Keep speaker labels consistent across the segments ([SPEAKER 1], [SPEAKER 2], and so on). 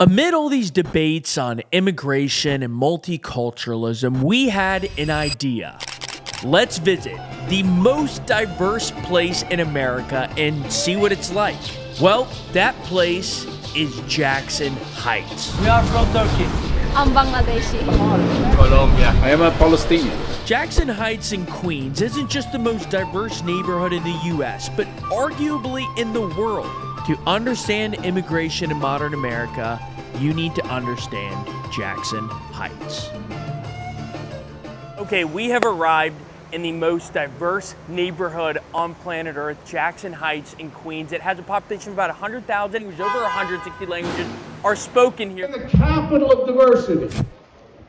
[SPEAKER 1] Amid all these debates on immigration and multiculturalism, we had an idea. Let's visit the most diverse place in America and see what it's like. Well, that place is Jackson Heights.
[SPEAKER 2] We are from Turkey.
[SPEAKER 3] I'm Bangladeshi.
[SPEAKER 2] Colombia.
[SPEAKER 4] I am a Palestinian.
[SPEAKER 1] Jackson Heights in Queens isn't just the most diverse neighborhood in the U.S., but arguably in the world. To understand immigration in modern America, you need to understand Jackson Heights. Okay, we have arrived in the most diverse neighborhood on planet Earth, Jackson Heights in Queens. It has a population of about 100,000. There's over 160 languages are spoken here.
[SPEAKER 5] The capital of diversity.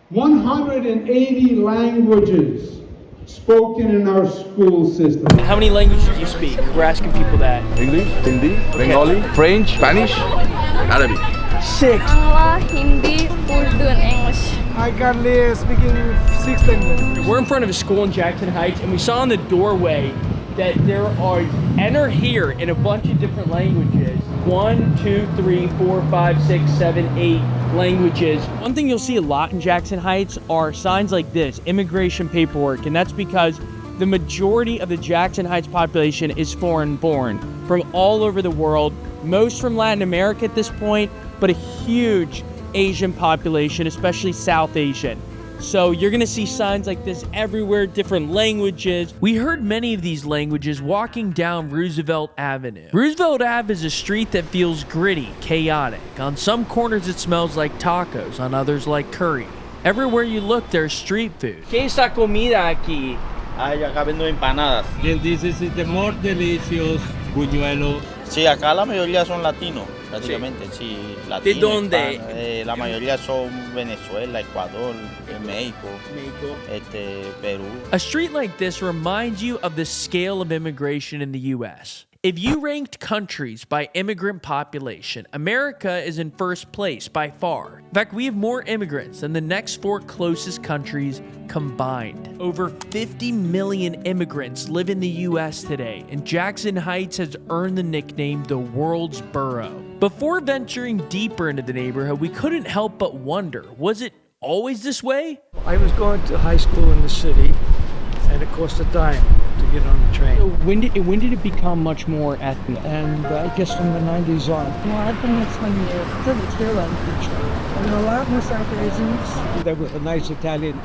[SPEAKER 5] 180 languages spoken in our school system.
[SPEAKER 1] How many languages do you speak? We're asking people that.
[SPEAKER 4] English, Hindi, Bengali, French, Spanish, Arabic.
[SPEAKER 1] 6.
[SPEAKER 3] Bangla, Hindi, Urdu, and English.
[SPEAKER 2] I currently speaking 6 languages.
[SPEAKER 1] We're in front of a school in Jackson Heights, and we saw on the doorway that there are enter here in a bunch of different languages. 1, 2, 3, 4, 5, 6, 7, 8 languages. One thing you'll see a lot in Jackson Heights are signs like this, immigration paperwork, and that's because the majority of the Jackson Heights population is foreign born from all over the world, most from Latin America at this point, but a huge Asian population, especially South Asian. So you're gonna see signs like this everywhere, different languages. We heard many of these languages walking down Roosevelt Avenue. Roosevelt Ave is a street that feels gritty, chaotic. On some corners it smells like tacos, on others like curry. Everywhere you look, there's street food. ¿Qué es esta comida aquí?
[SPEAKER 6] Ay, acá vendo empanadas.
[SPEAKER 2] And this is the more delicious buñuelo.
[SPEAKER 6] Sí, acá la mayoría son latinos, prácticamente. Sí, latinos.
[SPEAKER 1] ¿De dónde?
[SPEAKER 6] La mayoría son Venezuela, Ecuador, México, Perú.
[SPEAKER 1] A street like this reminds you of the scale of immigration in the U.S. If you ranked countries by immigrant population, America is in first place by far. In fact, we have more immigrants than the next 4 closest countries combined. Over 50 million immigrants live in the U.S. today, and Jackson Heights has earned the nickname the world's borough. Before venturing deeper into the neighborhood, we couldn't help but wonder, was it always this way?
[SPEAKER 2] I was going to high school in the city, and it cost a dime to get on the train.
[SPEAKER 1] So when did it become much more ethnic?
[SPEAKER 2] And I guess from the 90s on.
[SPEAKER 7] Well, I've been here 20 years. It's their language. And a lot more South Asians.
[SPEAKER 8] There was a nice Italian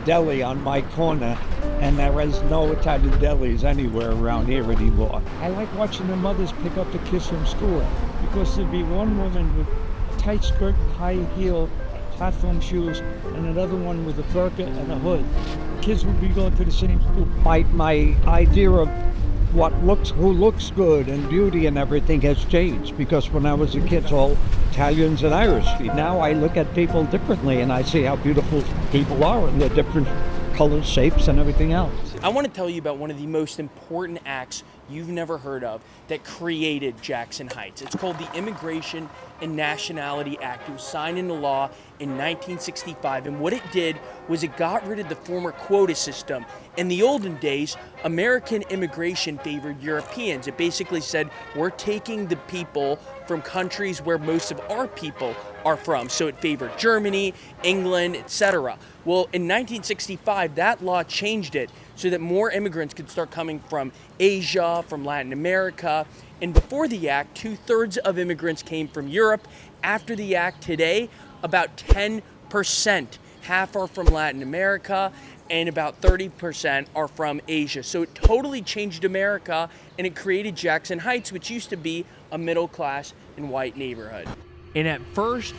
[SPEAKER 8] deli on my corner, and there was no Italian delis anywhere around here anymore.
[SPEAKER 2] I like watching the mothers pick up the kids from school, because there'd be one woman with a tight skirt, high heel, platform shoes, and another one with a burqa and a hood. Kids would be going to the same school.
[SPEAKER 8] My idea of who looks good and beauty and everything has changed, because when I was a kid, it's all Italians and Irish. Now I look at people differently, and I see how beautiful people are and their different colors, shapes, and everything else.
[SPEAKER 1] I want to tell you about one of the most important acts you've never heard of that created Jackson Heights. It's called the Immigration and Nationality Act. It was signed into law in 1965, and what it did was it got rid of the former quota system. In the olden days, American immigration favored Europeans. It basically said, we're taking the people from countries where most of our people are from. So it favored Germany, England, etc. Well, in 1965, that law changed it so that more immigrants could start coming from Asia, from Latin America. And before the act, 2/3 of immigrants came from Europe. After the act today, about 10%, half are from Latin America, and about 30% are from Asia. So it totally changed America, and it created Jackson Heights, which used to be a middle class and white neighborhood. And at first,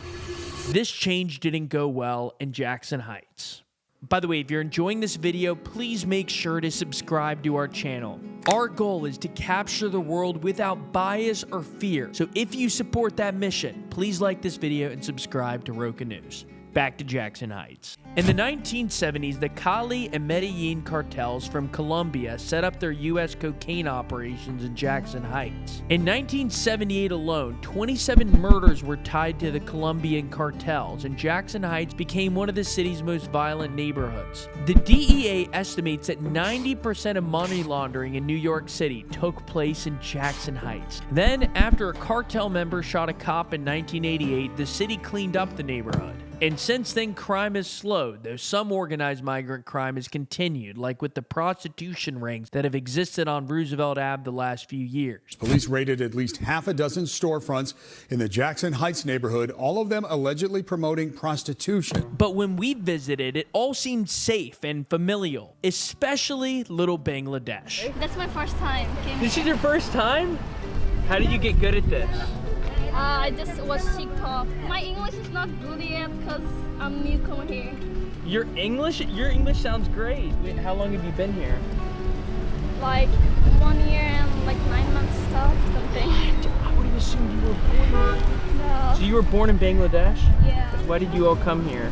[SPEAKER 1] this change didn't go well in Jackson Heights. By the way, if you're enjoying this video, please make sure to subscribe to our channel. Our goal is to capture the world without bias or fear. So if you support that mission, please like this video and subscribe to RocaNews. back to Jackson Heights. In the 1970s, the Cali and Medellin cartels from Colombia set up their U.S. cocaine operations in Jackson Heights. In 1978 alone, 27 murders were tied to the Colombian cartels, and Jackson Heights became one of the city's most violent neighborhoods. The DEA estimates that 90% of money laundering in New York City took place in Jackson Heights. Then, after a cartel member shot a cop in 1988, the city cleaned up the neighborhood. And since then, crime has slowed, though some organized migrant crime has continued, like with the prostitution rings that have existed on Roosevelt Ave the last few years.
[SPEAKER 9] Police raided at least half a dozen storefronts in the Jackson Heights neighborhood, all of them allegedly promoting prostitution.
[SPEAKER 1] But when we visited, it all seemed safe and familial, especially Little Bangladesh.
[SPEAKER 3] That's my first time.
[SPEAKER 1] This is your first time? How did you get good at this?
[SPEAKER 3] I just watch TikTok. My English is not good yet because I'm newcomer here.
[SPEAKER 1] Your English sounds great. Wait, how long have you been here?
[SPEAKER 3] Like 1 year and like 9 months stuff, something.
[SPEAKER 1] I would have assumed you were born here.
[SPEAKER 3] No.
[SPEAKER 1] So you were born in Bangladesh?
[SPEAKER 3] Yeah.
[SPEAKER 1] Why did you all come here?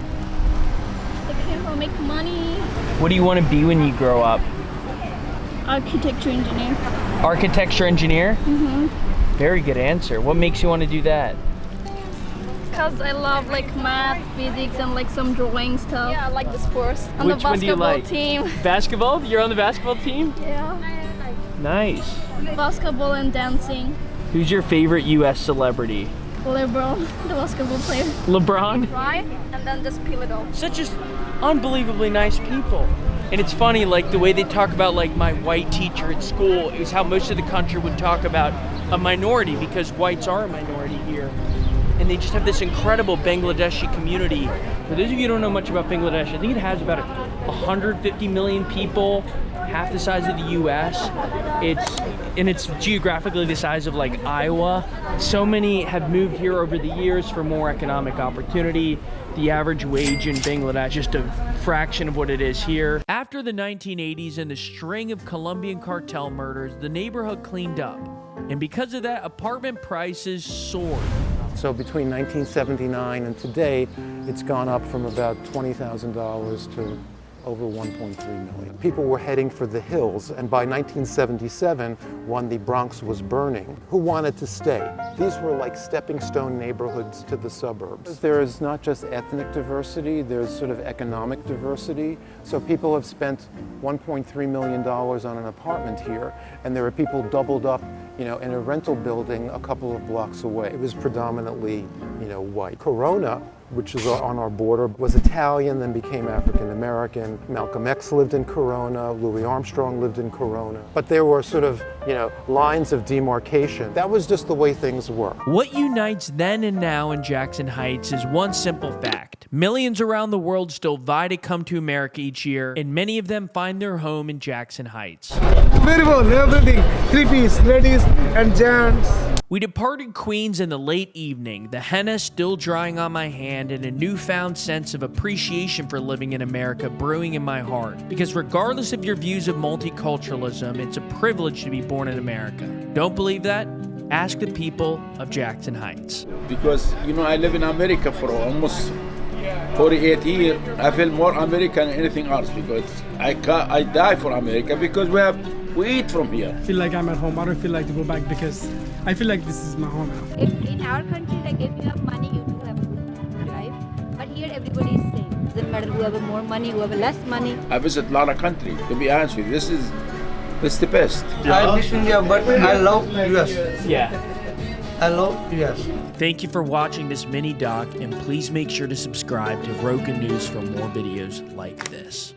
[SPEAKER 3] I came to make money.
[SPEAKER 1] What do you want to be when you grow up?
[SPEAKER 3] Architecture engineer.
[SPEAKER 1] Architecture engineer?
[SPEAKER 3] Mm-hmm.
[SPEAKER 1] Very good answer. What makes you want to do that?
[SPEAKER 3] Because I love like math, physics, and like some drawing stuff. Yeah, I like the sports. On
[SPEAKER 1] Which
[SPEAKER 3] the
[SPEAKER 1] one do you
[SPEAKER 3] basketball
[SPEAKER 1] like?
[SPEAKER 3] team.
[SPEAKER 1] Basketball? You're on the basketball team?
[SPEAKER 3] Yeah.
[SPEAKER 1] Nice.
[SPEAKER 3] Basketball and dancing.
[SPEAKER 1] Who's your favorite U.S. celebrity?
[SPEAKER 3] LeBron, the basketball player.
[SPEAKER 1] LeBron?
[SPEAKER 3] Right? And then just peel it off.
[SPEAKER 1] Such just unbelievably nice people. And it's funny, like the way they talk about like my white teacher at school is how most of the country would talk about a minority, because whites are a minority here. And they just have this incredible Bangladeshi community. For those of you who don't know much about Bangladesh, I think it has about 150 million people, half the size of the US. It's geographically the size of like Iowa. So many have moved here over the years for more economic opportunity. The average wage in Bangladesh, just a fraction of what it is here. After the 1980s and the string of Colombian cartel murders, the neighborhood cleaned up. And because of that, apartment prices soared.
[SPEAKER 10] So between 1979 and today, it's gone up from about $20,000 to over 1.3 million. People were heading for the hills, and by 1977, when the Bronx was burning, who wanted to stay? These were like stepping stone neighborhoods to the suburbs. There is not just ethnic diversity, there's sort of economic diversity. So people have spent $1.3 million on an apartment here, and there are people doubled up, in a rental building a couple of blocks away. It was predominantly, white. Corona, which is on our border, was Italian, then became African American. Malcolm X lived in Corona, Louis Armstrong lived in Corona. But there were sort of, lines of demarcation. That was just the way things were.
[SPEAKER 1] What unites then and now in Jackson Heights is one simple fact. Millions around the world still vie to come to America each year, and many of them find their home in Jackson Heights.
[SPEAKER 7] Beautiful, everything. 3-piece, ladies and gents.
[SPEAKER 1] We departed Queens in the late evening, the henna still drying on my hand and a newfound sense of appreciation for living in America brewing in my heart. Because regardless of your views of multiculturalism, it's a privilege to be born in America. Don't believe that? Ask the people of Jackson Heights.
[SPEAKER 11] Because, I live in America for almost 48 years. I feel more American than anything else because I die for America because we eat from here.
[SPEAKER 12] I feel like I'm at home. I don't feel like to go back because I feel like this is my home now.
[SPEAKER 13] In our country, if you have money, you do have a good life. But here, everybody is same. Doesn't matter who have more money, who have less money.
[SPEAKER 11] I visit a lot of countries. To be honest with you, this is the best.
[SPEAKER 14] I miss India, but I love US.
[SPEAKER 1] Yeah.
[SPEAKER 14] I love US.
[SPEAKER 1] Thank you for watching this mini doc, and please make sure to subscribe to RocaNews for more videos like this.